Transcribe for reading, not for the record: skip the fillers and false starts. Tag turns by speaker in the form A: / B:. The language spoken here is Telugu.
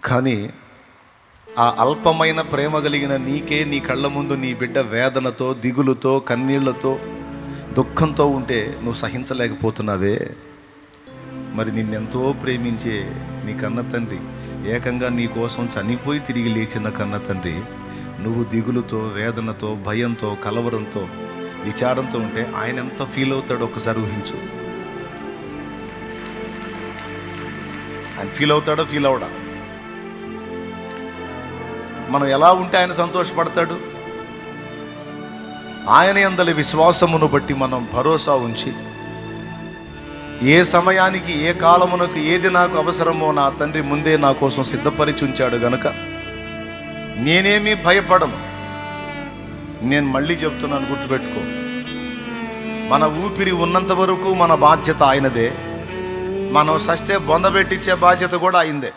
A: కానీ ఆ అల్పమైన ప్రేమ కలిగిన నీకే నీ కళ్ళ ముందు నీ బిడ్డ వేదనతో, దిగులుతో, కన్నీళ్లతో, దుఃఖంతో ఉంటే నువ్వు సహించలేకపోతున్నావే. మరి నిన్నెంతో ప్రేమించే నీ కన్న తండ్రి, ఏకంగా నీ కోసం చనిపోయి తిరిగి లేచిన కన్న తండ్రి, నువ్వు దిగులుతో, వేదనతో, భయంతో, కలవరంతో, విచారంతో ఉంటే ఆయన ఎంత ఫీల్ అవుతాడో ఒకసారి ఊహించు. ఆయన ఫీల్ అవుతాడో ఫీల్ అవడా? మనం ఎలా ఉంటే ఆయన సంతోషపడతాడు? ఆయన యందలి విశ్వాసమును బట్టి మనం భరోసా ఉంచి, ఏ సమయానికి ఏ కాలమునకు ఏది నాకు అవసరమో నా తండ్రి ముందే నా కోసం సిద్ధపరిచి ఉంచాడు గనుక నేనేమీ భయపడను. నేను మళ్ళీ చెప్తున్నాను, గుర్తుపెట్టుకో, మన ఊపిరి ఉన్నంత వరకు మన బాధ్యత ఆయనదే. మనం సస్తే బొందబెట్టించే బాధ్యత కూడా ఆయనదే.